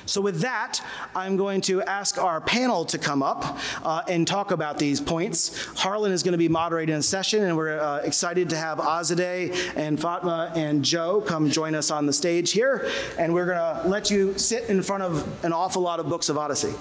So with that, I'm going to ask our panel to come up and talk about these points. Harlan is going to be moderating the session, and we're excited to have Azadeh and Fatemah and Joe come join us on the stage here, and we're going to let you sit in front of an awful lot of books of Odyssey.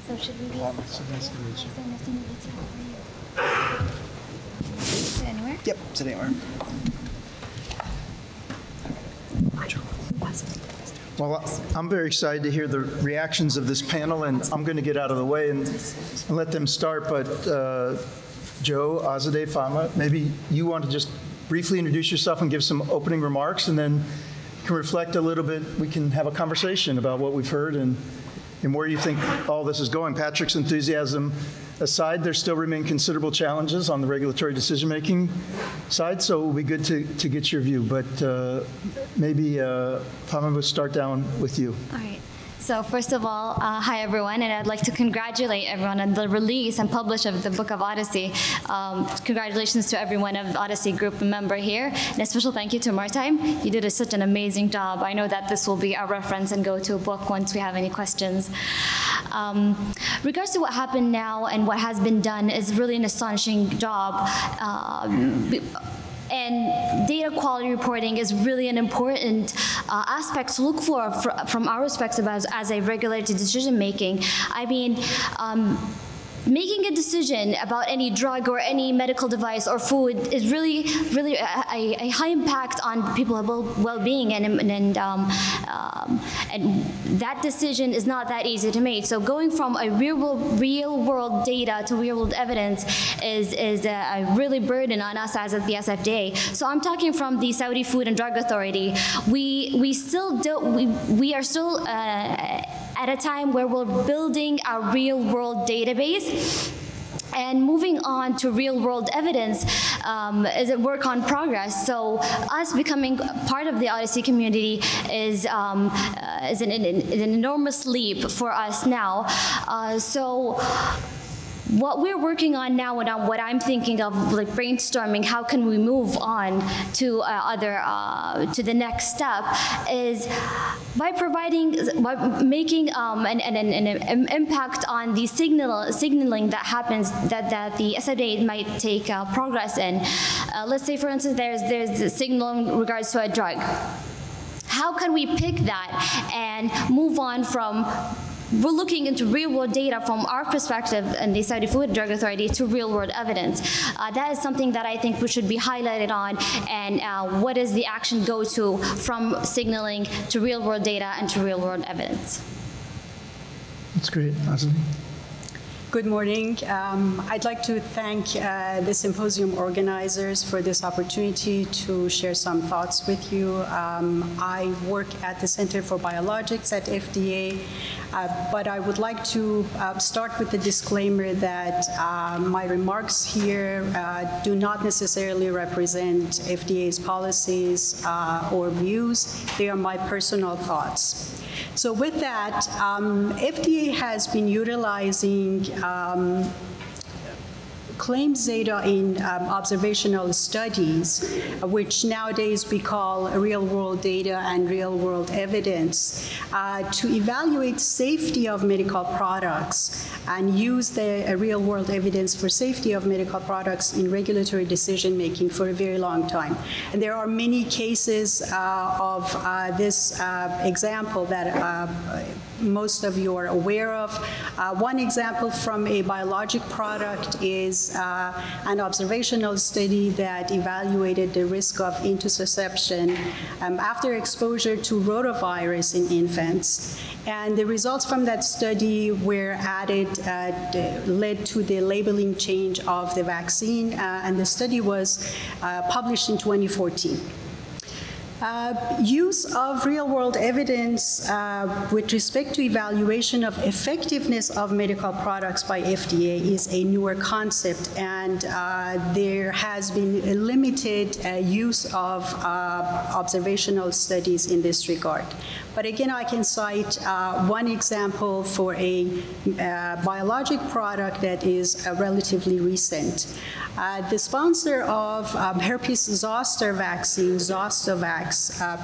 So should we sit anywhere? Yep, sit anywhere. Well, I'm very excited to hear the reactions of this panel, and I'm going to get out of the way and let them start. But Joe, Azadeh, Fatemah, maybe you want to just briefly introduce yourself and give some opening remarks, and then can reflect a little bit. We can have a conversation about what we've heard and where you think all this is going. Patrick's enthusiasm aside, there still remain considerable challenges on the regulatory decision-making side, so it will be good to get your view. But maybe, Fatemah, we'll start down with you. All right. So first of all, hi everyone, and I'd like to congratulate everyone on the release and publish of the Book of Odyssey. Congratulations to everyone of the Odyssey group member here, and a special thank you to Maritime. You did such an amazing job. I know that this will be our reference and go-to book once we have any questions. Regards to what happened now and what has been done is really an astonishing job. And data quality reporting is really an important aspect to look for from our perspective as a regulated decision making. I mean, making a decision about any drug or any medical device or food is really a high impact on people's well-being, and that decision is not that easy to make. So going from a real world data to real world evidence is a really burden on us as the SFDA. So I'm talking from the Saudi Food and Drug Authority. We are still at a time where we're building our real world database. And moving on to real-world evidence is a work on progress. So us becoming part of the Odyssey community is an enormous leap for us now. So what we're working on now, and what I'm thinking of, like brainstorming, how can we move on to to the next step, is by making an impact on the signaling that happens that the SFDA might take progress in. Let's say, for instance, there's the signal in regards to a drug. How can we pick that and move on from? We're looking into real-world data from our perspective in the Saudi Food and Drug Authority to real-world evidence. That is something that I think we should be highlighted on, and what is the action go to from signaling to real-world data and to real-world evidence. That's great. Azadeh. Good morning. I'd like to thank the symposium organizers for this opportunity to share some thoughts with you. I work at the Center for Biologics at FDA, but I would like to start with the disclaimer that my remarks here do not necessarily represent FDA's policies or views. They are my personal thoughts. So with that, FDA has been utilizing claims data in observational studies, which nowadays we call real-world data and real-world evidence, to evaluate safety of medical products and use the real-world evidence for safety of medical products in regulatory decision-making for a very long time. And there are many cases of this example that most of you are aware of. One example from a biologic product is an observational study that evaluated the risk of intussusception after exposure to rotavirus in infants. And the results from that study were led to the labeling change of the vaccine, and the study was published in 2014. Use of real-world evidence with respect to evaluation of effectiveness of medical products by FDA is a newer concept, and there has been a limited use of observational studies in this regard. But again, I can cite one example for a biologic product that is relatively recent. The sponsor of herpes zoster vaccine, Zostavax,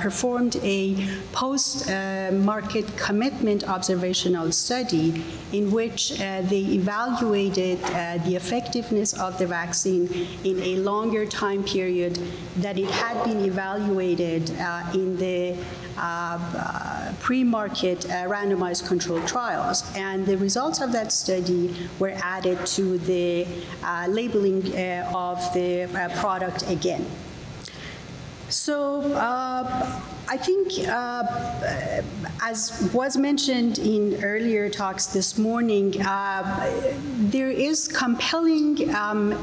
performed a post-market commitment observational study in which they evaluated the effectiveness of the vaccine in a longer time period that it had been evaluated in the pre-market randomized controlled trials. And the results of that study were added to the labeling of the product again. So I think, as was mentioned in earlier talks this morning, there is compelling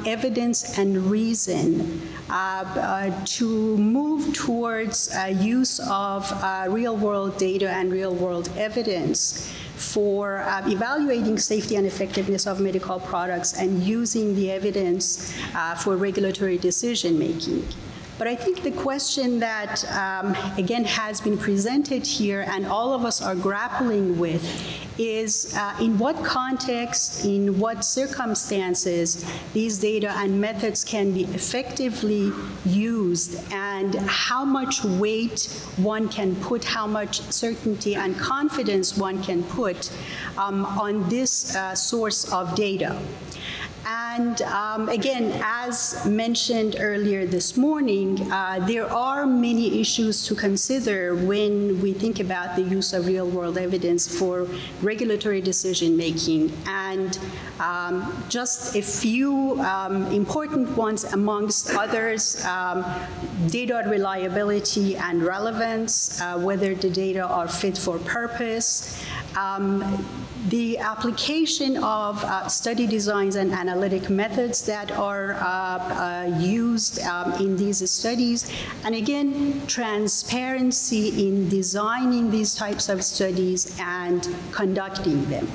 evidence and reason to move towards use of real-world data and real-world evidence for evaluating safety and effectiveness of medical products and using the evidence for regulatory decision-making. But I think the question that, again, has been presented here and all of us are grappling with is in what context, in what circumstances these data and methods can be effectively used, and how much weight one can put, how much certainty and confidence one can put on this source of data. And again, as mentioned earlier this morning, there are many issues to consider when we think about the use of real-world evidence for regulatory decision-making. And just a few important ones amongst others, data reliability and relevance, whether the data are fit for purpose, the application of study designs and analytic methods that are used in these studies, and again, transparency in designing these types of studies and conducting them.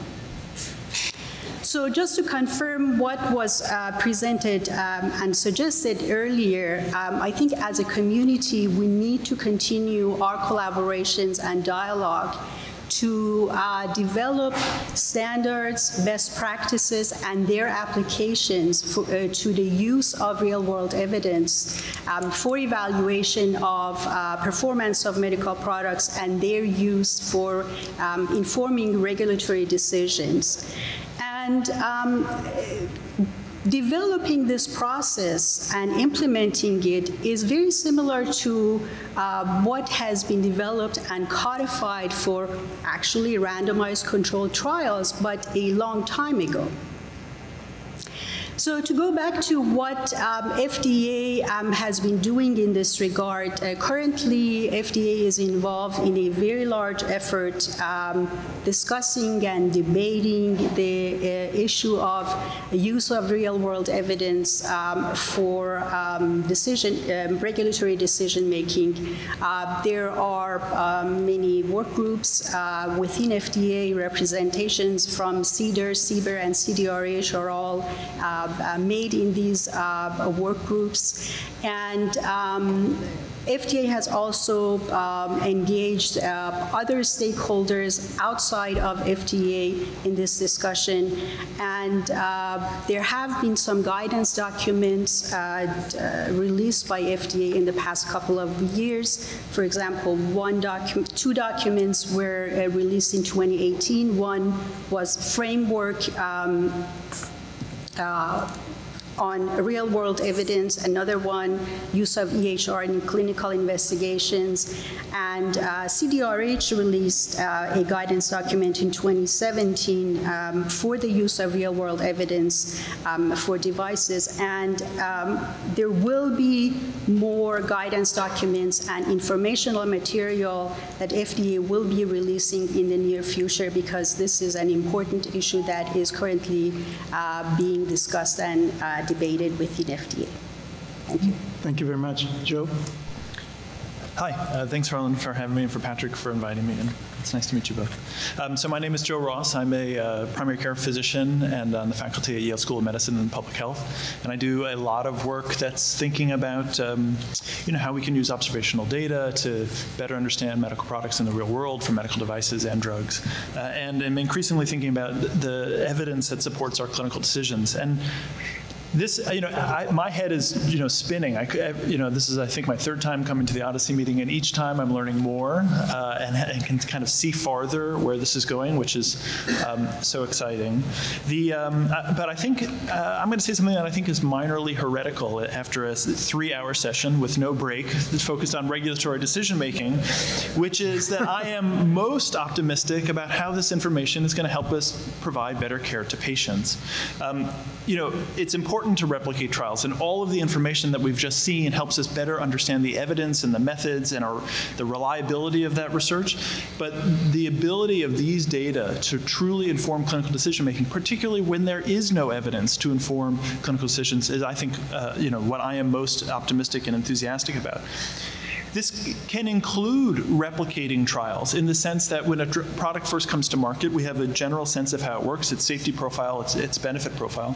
So just to confirm what was presented and suggested earlier, I think as a community, we need to continue our collaborations and dialogue to develop standards, best practices, and their applications to the use of real-world evidence for evaluation of performance of medical products and their use for informing regulatory decisions. And developing this process and implementing it is very similar to what has been developed and codified for actually randomized controlled trials, but a long time ago. So to go back to what FDA has been doing in this regard, currently FDA is involved in a very large effort discussing and debating the issue of use of real-world evidence for regulatory decision-making. There are many work groups within FDA. Representations from CBER, and CDRH are all made in these work groups. And FDA has also engaged other stakeholders outside of FDA in this discussion, and there have been some guidance documents released by FDA in the past couple of years. For example, two documents were released in 2018. One was framework on real-world evidence, another one, use of EHR in clinical investigations, and CDRH released a guidance document in 2017 for the use of real-world evidence for devices, and there will be more guidance documents and informational material that FDA will be releasing in the near future, because this is an important issue that is currently being discussed and debated within FDA. Thank you. Thank you very much. Joe? Hi, thanks Harlan for having me and for Patrick for inviting me, and it's nice to meet you both. So my name is Joe Ross. I'm a primary care physician and on the faculty at Yale School of Medicine and Public Health, and I do a lot of work that's thinking about how we can use observational data to better understand medical products in the real world for medical devices and drugs, and I'm increasingly thinking about the evidence that supports our clinical decisions. And this, my head is, spinning. This is, I think, my third time coming to the Odyssey meeting, and each time I'm learning more and can kind of see farther where this is going, which is so exciting. But I think I'm going to say something that I think is minorly heretical after a 3-hour session with no break that's focused on regulatory decision making, which is that I am most optimistic about how this information is going to help us provide better care to patients. It's important to replicate trials, and all of the information that we've just seen helps us better understand the evidence and the methods and the reliability of that research. But the ability of these data to truly inform clinical decision making, particularly when there is no evidence to inform clinical decisions, is, I think, what I am most optimistic and enthusiastic about. This can include replicating trials in the sense that when a product first comes to market, we have a general sense of how it works, its safety profile, its benefit profile.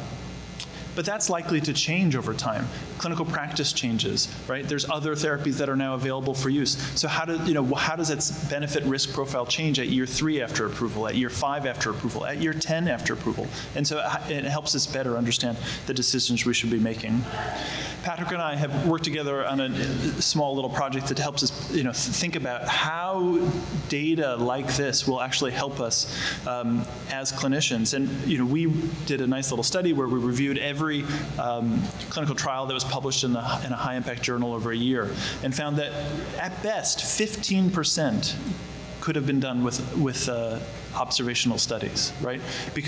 But that's likely to change over time. Clinical practice changes, right? There's other therapies that are now available for use. So how does its benefit risk profile change at year 3 after approval, at year 5 after approval, at year 10 after approval? And so it helps us better understand the decisions we should be making. Patrick and I have worked together on a small little project that helps us, think about how data like this will actually help us as clinicians. And we did a nice little study where we reviewed every clinical trial that was published in a high-impact journal over a year, and found that at best 15% could have been done with observational studies, right?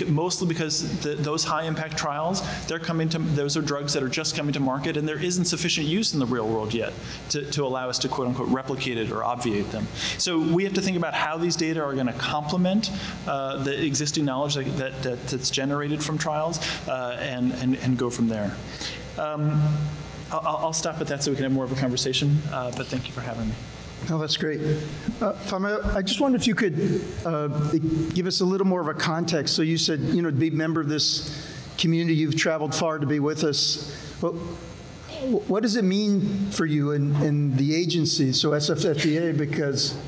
Mostly because those high-impact trials, those are drugs that are just coming to market, and there isn't sufficient use in the real world yet to allow us to quote-unquote replicate it or obviate them. So we have to think about how these data are going to complement the existing knowledge that's generated from trials and go from there. I'll stop at that so we can have more of a conversation, but thank you for having me. No, that's great. Fatemah, I just wondered if you could give us a little more of a context. So you said, to be a member of this community, you've traveled far to be with us. Well, what does it mean for you in the agency, so SFDA? Because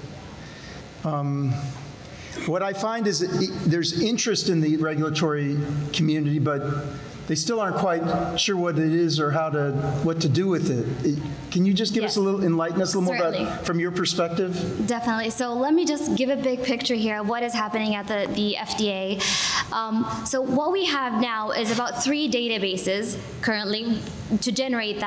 what I find is that there's interest in the regulatory community, but they still aren't quite sure what it is or what to do with it. Can you just give us enlighten us a little more about from your perspective? Definitely. So let me just give a big picture here of what is happening at the FDA. So what we have now is about 3 databases currently to generate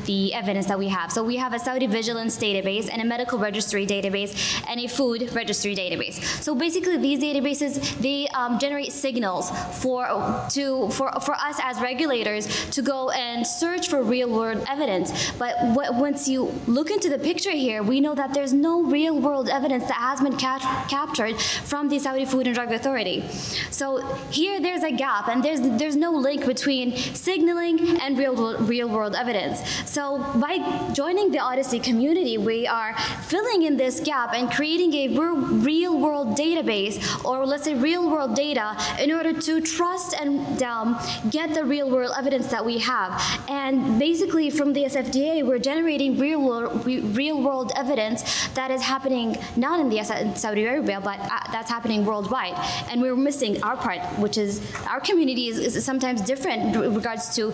the evidence that we have. So we have a Saudi vigilance database and a medical registry database and a food registry database. So basically these databases, they generate signals for us as regulators to go and search for real-world evidence. But once you look into the picture here, we know that there's no real-world evidence that has been captured from the Saudi Food and Drug Authority. So here there's a gap, and there's no link between signaling and real-world evidence. So by joining the Odyssey community, we are filling in this gap and creating a real-world database, or let's say real-world data, in order to trust and get the real-world evidence that we have. And basically from the SFDA, we're generating real-world evidence that is happening not in Saudi Arabia, but that's happening worldwide. And we're missing our part, which is our community is sometimes different in regards to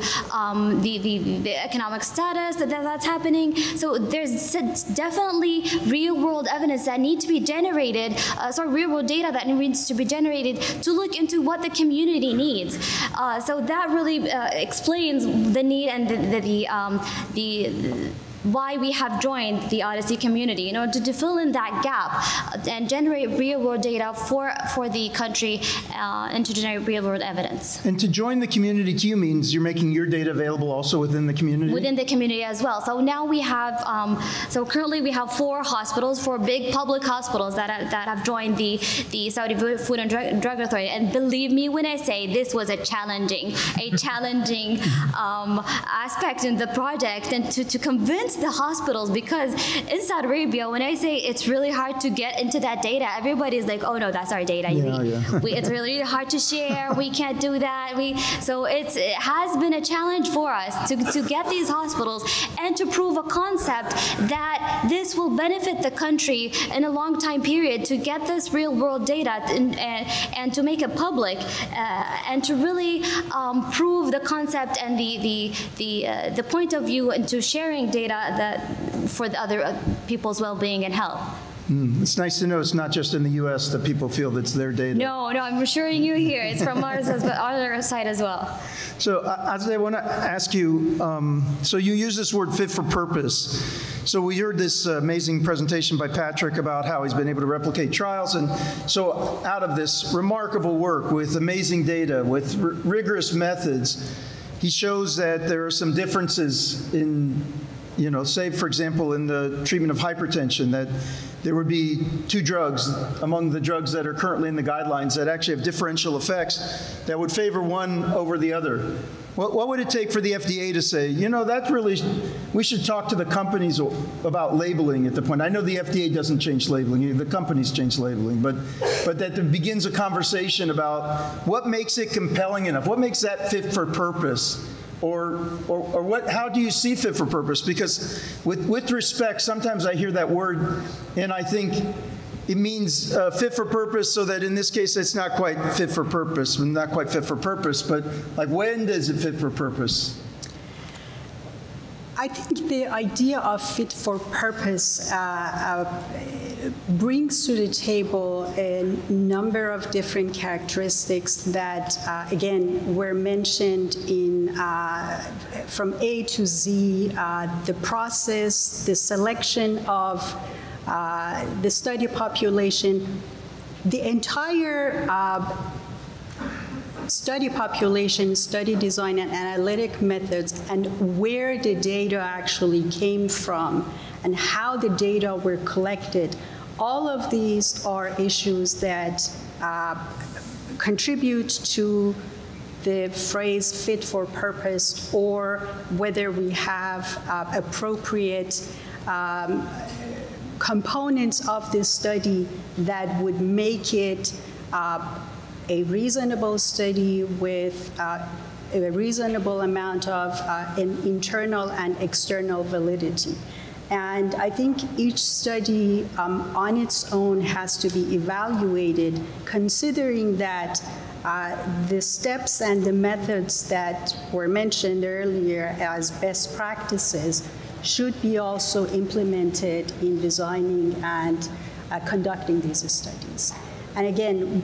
the economic status that's happening. So there's definitely real-world evidence that needs to be generated, real-world data that needs to be generated to look into what the community needs. So that really explains the need and why we have joined the Odyssey community, in order to fill in that gap and generate real-world data for the country and to generate real-world evidence. And to join the community to you means you're making your data available also within the community? Within the community as well. So now we have, currently we have 4 hospitals, 4 big public hospitals that have joined the Saudi Food and Drug Authority. And believe me when I say this was a challenging aspect in the project, and to convince miss the hospitals, because in Saudi Arabia, when I say it's really hard to get into that data, everybody's like, oh no, that's our data. It's really hard to share. We can't do that. So it has been a challenge for us to get these hospitals and to prove a concept that this will benefit the country in a long time period, to get this real world data and to make it public and to really prove the concept and the point of view into sharing data that for the other people's well-being and health. It's nice to know it's not just in the U.S. that people feel that's their data. No, I'm assuring you here. It's from our side as well. So, Azadeh, I want to ask you, so you use this word fit for purpose. So we heard this amazing presentation by Patrick about how he's been able to replicate trials. And so out of this remarkable work with amazing data, with rigorous methods, he shows that there are some differences in, say, for example, in the treatment of hypertension, that there would be 2 drugs among the drugs that are currently in the guidelines that actually have differential effects that would favor one over the other. What would it take for the FDA to say, that's really, we should talk to the companies about labeling at the point? I know the FDA doesn't change labeling, the companies change labeling, but that there begins a conversation about what makes it compelling enough, what makes that fit for purpose? Or what? How do you see fit for purpose? Because with respect, sometimes I hear that word and I think it means fit for purpose, so that in this case it's not quite fit for purpose, not quite fit for purpose, but like when does it fit for purpose? I think the idea of fit for purpose brings to the table a number of different characteristics that, again, were mentioned in from A to Z, the process, the selection of the study population, the entire study population, study design, and analytic methods, and where the data actually came from, and how the data were collected. All of these are issues that contribute to the phrase fit for purpose, or whether we have appropriate components of this study that would make it a reasonable study with a reasonable amount of internal and external validity. And I think each study on its own has to be evaluated, considering that the steps and the methods that were mentioned earlier as best practices should be also implemented in designing and conducting these studies. And again,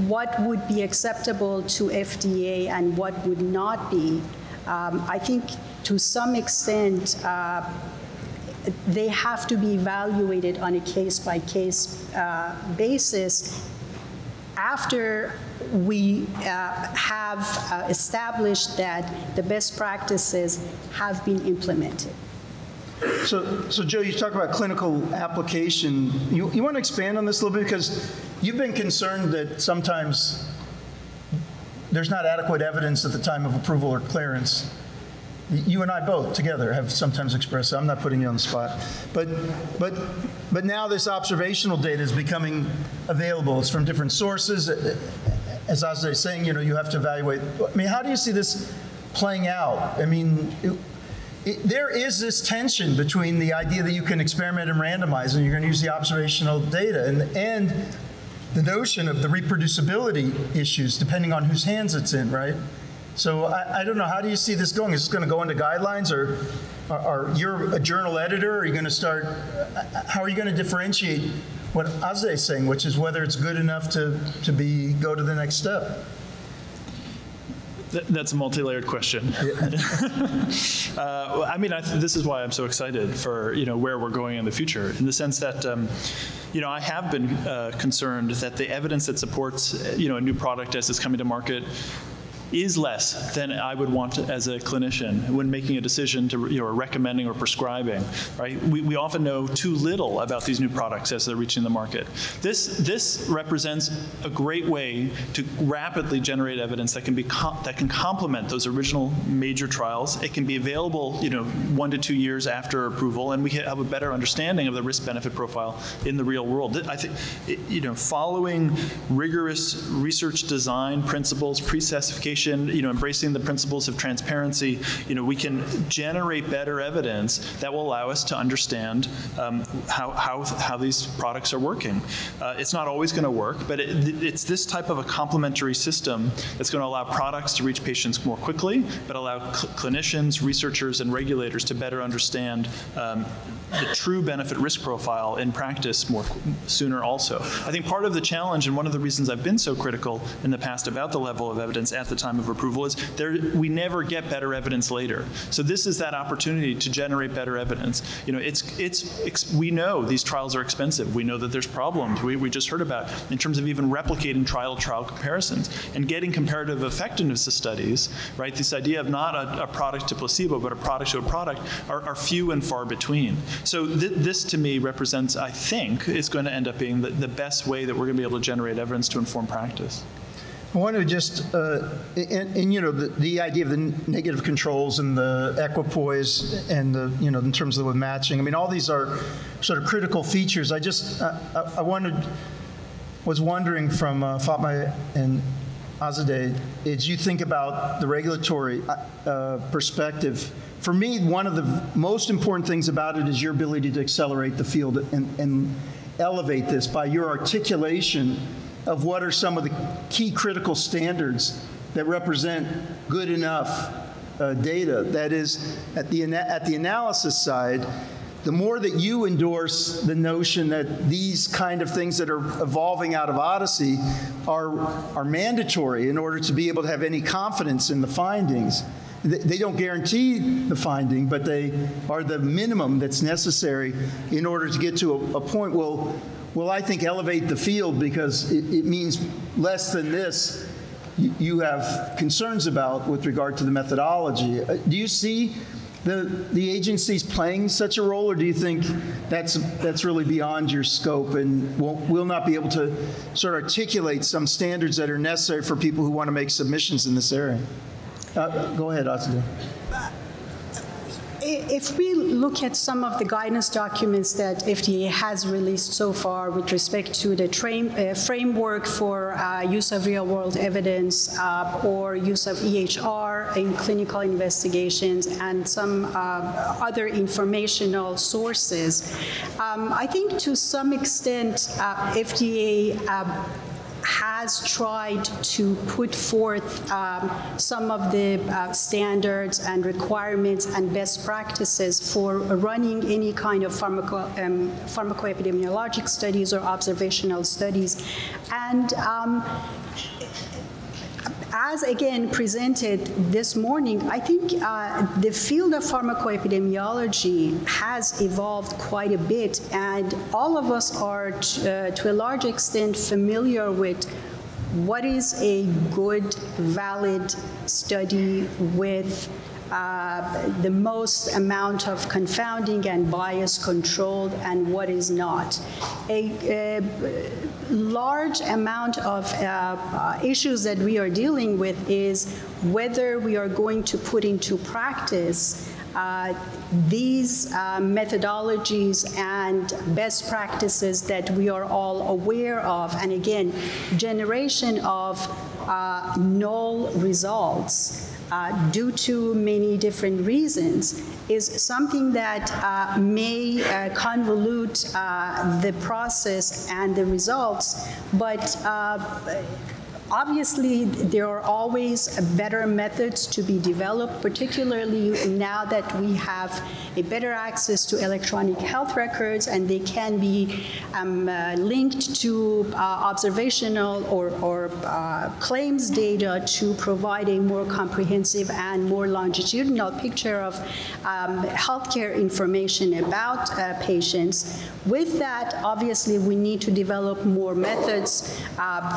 what would be acceptable to FDA and what would not be, I think to some extent, they have to be evaluated on a case-by-case basis after we have established that the best practices have been implemented. So Joe, you talk about clinical application. You want to expand on this a little bit, because you've been concerned that sometimes there's not adequate evidence at the time of approval or clearance. You and I both together have sometimes expressed, I'm not putting you on the spot, but now this observational data is becoming available. It's from different sources. As Azadeh is saying, you have to evaluate. I mean, how do you see this playing out? I mean, there is this tension between the idea that you can experiment and randomize, and you're going to use the observational data, and the notion of the reproducibility issues, depending on whose hands it's in, right? So I don't know, how do you see this going? Is this going to go into guidelines, or you're a journal editor? Are you going to start, how are you going to differentiate what Azadeh is saying, which is whether it's good enough to go to the next step? That's a multi-layered question. I mean, this is why I'm so excited for where we're going in the future, in the sense that I have been concerned that the evidence that supports a new product as it's coming to market is less than I would want as a clinician when making a decision to, or recommending or prescribing, right? We often know too little about these new products as they're reaching the market. This represents a great way to rapidly generate evidence that can complement those original major trials. It can be available, 1 to 2 years after approval, and we have a better understanding of the risk-benefit profile in the real world. I think, following rigorous research design principles, pre-specification, embracing the principles of transparency, we can generate better evidence that will allow us to understand how these products are working. It's not always going to work, but it's this type of a complementary system that's going to allow products to reach patients more quickly, but allow clinicians, researchers, and regulators to better understand the true benefit risk profile in practice sooner also. I think part of the challenge, and one of the reasons I've been so critical in the past about the level of evidence at the time of approval, is we never get better evidence later. So this is that opportunity to generate better evidence. We know these trials are expensive. We know that there's problems we just heard about in terms of even replicating trial-to-trial comparisons and getting comparative effectiveness of studies, right? This idea of not a product to placebo, but a product to a product are few and far between. So this, to me, represents, I think, is going to end up being the best way that we're going to be able to generate evidence to inform practice. I want to just, the idea of the negative controls and the equipoise and in terms of the matching. I mean, all these are sort of critical features. I was wondering from Fatemah and Azadeh, as you think about the regulatory perspective, for me, one of the most important things about it is your ability to accelerate the field and elevate this by your articulation of what are some of the key critical standards that represent good enough data. That is, at the analysis side, the more that you endorse the notion that these kind of things that are evolving out of OHDSI are mandatory in order to be able to have any confidence in the findings. They don't guarantee the finding, but they are the minimum that's necessary in order to get to a point will I think elevate the field, because it means less than this you have concerns about with regard to the methodology. Do you see the agencies playing such a role, or do you think that's really beyond your scope and will not be able to sort of articulate some standards that are necessary for people who want to make submissions in this area? Go ahead, Azadeh. If we look at some of the guidance documents that FDA has released so far with respect to the framework for use of real-world evidence or use of EHR in clinical investigations and some other informational sources, I think to some extent FDA has tried to put forth some of the standards and requirements and best practices for running any kind of pharmacoepidemiologic studies or observational studies. And as again presented this morning, I think the field of pharmacoepidemiology has evolved quite a bit, and all of us are to a large extent familiar with what is a good, valid study with the most amount of confounding and bias controlled and what is not. A large amount of issues that we are dealing with is whether we are going to put into practice these methodologies and best practices that we are all aware of. And again, generation of null results due to many different reasons is something that may convolute the process and the results, but obviously, there are always better methods to be developed, particularly now that we have a better access to electronic health records, and they can be linked to observational or claims data to provide a more comprehensive and more longitudinal picture of healthcare information about patients. With that, obviously, we need to develop more methods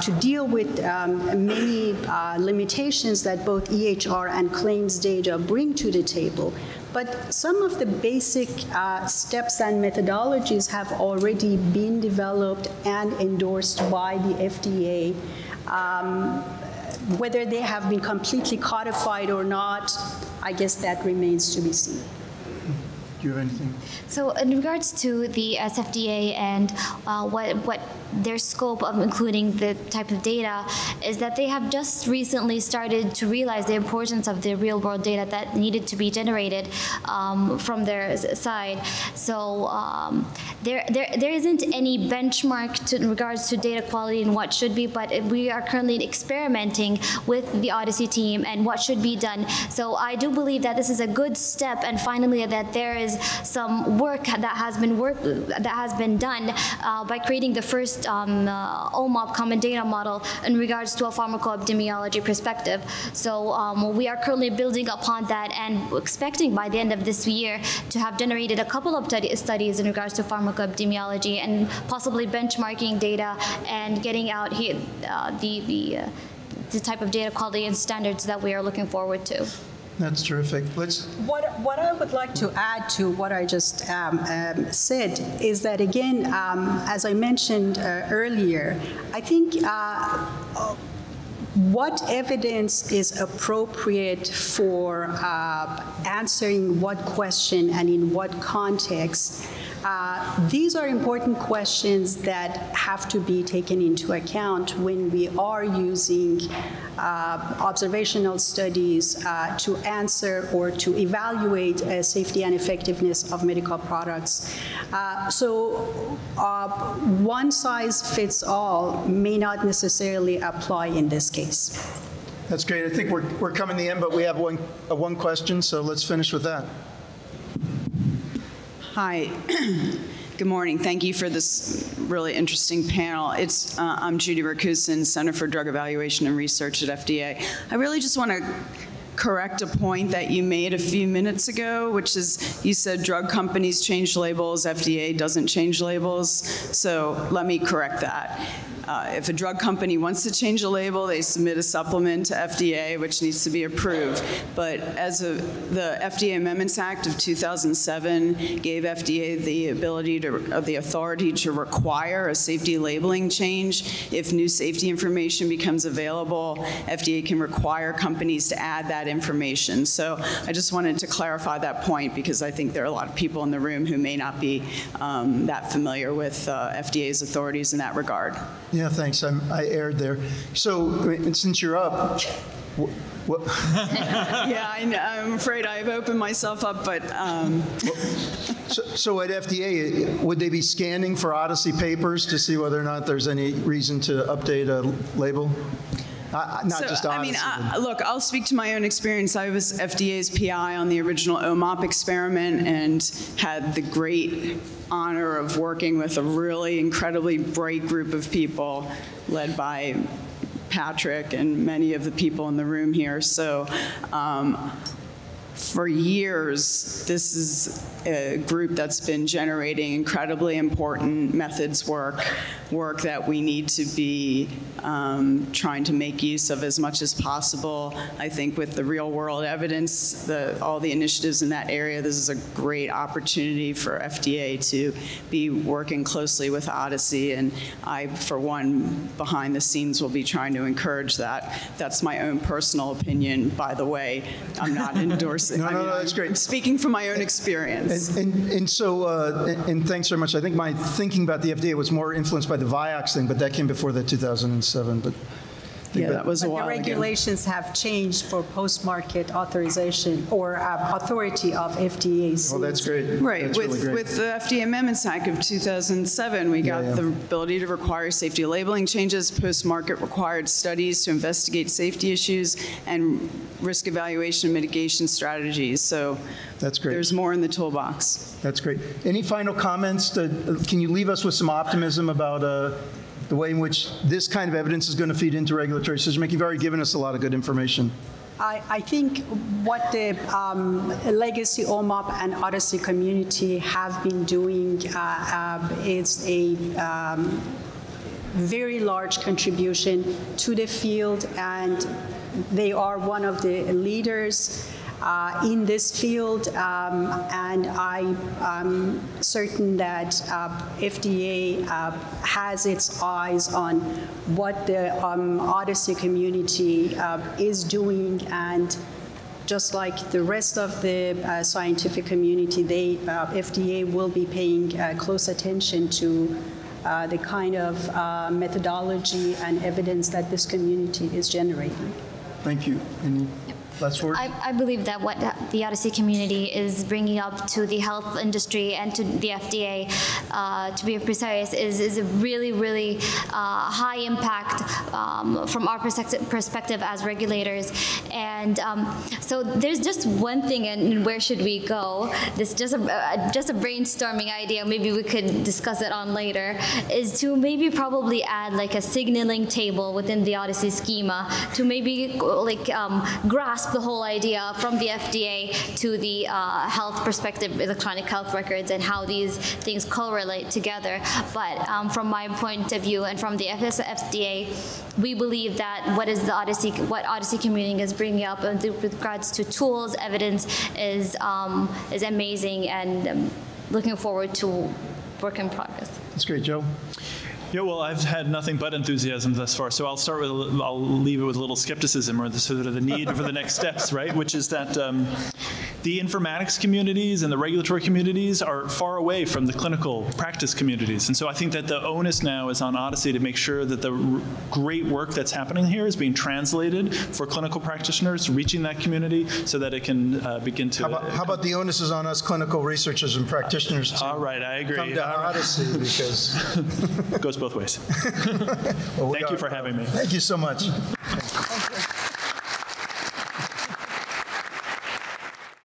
to deal with many limitations that both EHR and claims data bring to the table. But some of the basic steps and methodologies have already been developed and endorsed by the FDA. Whether they have been completely codified or not, I guess that remains to be seen. Do you have anything? So in regards to the SFDA and what their scope of including the type of data is that they have just recently started to realize the importance of the real world data that needed to be generated from their side. So there isn't any benchmark in regards to data quality and what should be, but we are currently experimenting with the Odyssey team and what should be done. So I do believe that this is a good step, and finally that there is some work that has been done by creating the first OMOP common data model in regards to a pharmacoepidemiology perspective. So we are currently building upon that and expecting by the end of this year to have generated a couple of studies in regards to pharmacoepidemiology and possibly benchmarking data and getting out here the type of data quality and standards that we are looking forward to. That's terrific. What I would like to add to what I just said is that, again, as I mentioned earlier, I think what evidence is appropriate for answering what question and in what context, these are important questions that have to be taken into account when we are using observational studies to answer or to evaluate safety and effectiveness of medical products. So one size fits all may not necessarily apply in this case. That's great. I think we're coming to the end, but we have one question, so let's finish with that. Hi. Good morning. Thank you for this really interesting panel. I'm Judy Rakusin, Center for Drug Evaluation and Research at FDA. I really just want to correct a point that you made a few minutes ago, which is you said drug companies change labels, FDA doesn't change labels. So let me correct that. If a drug company wants to change a label, they submit a supplement to FDA, which needs to be approved. But as the FDA Amendments Act of 2007 gave FDA the ability the authority to require a safety labeling change. If new safety information becomes available, FDA can require companies to add that information. So I just wanted to clarify that point because I think there are a lot of people in the room who may not be that familiar with FDA's authorities in that regard. Yeah, thanks. I erred there. So since you're up, yeah, I'm afraid I've opened myself up, but. So at FDA, would they be scanning for Odyssey papers to see whether or not there's any reason to update a label? Just Odyssey. Look, I'll speak to my own experience. I was FDA's PI on the original OMOP experiment and had the great honor of working with a really incredibly bright group of people led by Patrick and many of the people in the room here. So for years, this is a group that's been generating incredibly important methods work that we need to be trying to make use of as much as possible. I think with the real world evidence, all the initiatives in that area, this is a great opportunity for FDA to be working closely with Odyssey, and I, for one, behind the scenes will be trying to encourage that. That's my own personal opinion, by the way. I'm not endorsing. No, that's great. I'm speaking from my own experience. And thanks very much. I think my thinking about the FDA was more influenced by the Vioxx thing, but that came before the 2007. But something. Yeah, that was a But while the ago. regulations have changed for post-market authorization or authority of FDA. Well, that's great. Right, That's really great. with the FDA Amendments Act of 2007, we got yeah. the ability to require safety labeling changes, post-market required studies to investigate safety issues, and risk evaluation and mitigation strategies. So That's great. there's more in the toolbox. That's great. Any final comments? Can you leave us with some optimism about the way in which this kind of evidence is going to feed into regulatory decision-making? You've already given us a lot of good information. I think what the legacy OMOP and Odyssey community have been doing is a very large contribution to the field, and they are one of the leaders in this field, and I'm certain that FDA has its eyes on what the Odyssey community is doing, and just like the rest of the scientific community, FDA will be paying close attention to the kind of methodology and evidence that this community is generating. Thank you. Any last word? I believe that what the Odyssey community is bringing up to the health industry and to the FDA, to be precise, is a really, really high impact from our perspective as regulators. And so there's just one thing, and where should we go? This just a brainstorming idea. Maybe we could discuss it on later. Is to maybe probably add like a signaling table within the Odyssey schema to maybe like grasp the whole idea from the FDA to the health perspective, electronic health records, and how these things correlate together. But from my point of view and from the FDA, we believe that what Odyssey community is bringing up with regards to tools, evidence is amazing, and looking forward to work in progress. That's great, Joe. Yeah, well, I've had nothing but enthusiasm thus far, so I'll leave it with a little skepticism, or sort of the need for the next steps, right? Which is that the informatics communities and the regulatory communities are far away from the clinical practice communities, and so I think that the onus now is on Odyssey to make sure that the great work that's happening here is being translated for clinical practitioners, reaching that community, so that it can begin to. How about the onus is on us clinical researchers and practitioners to all right, I agree. come to Odyssey, because it goes both ways. well, Thank you for having me. Thank you so much.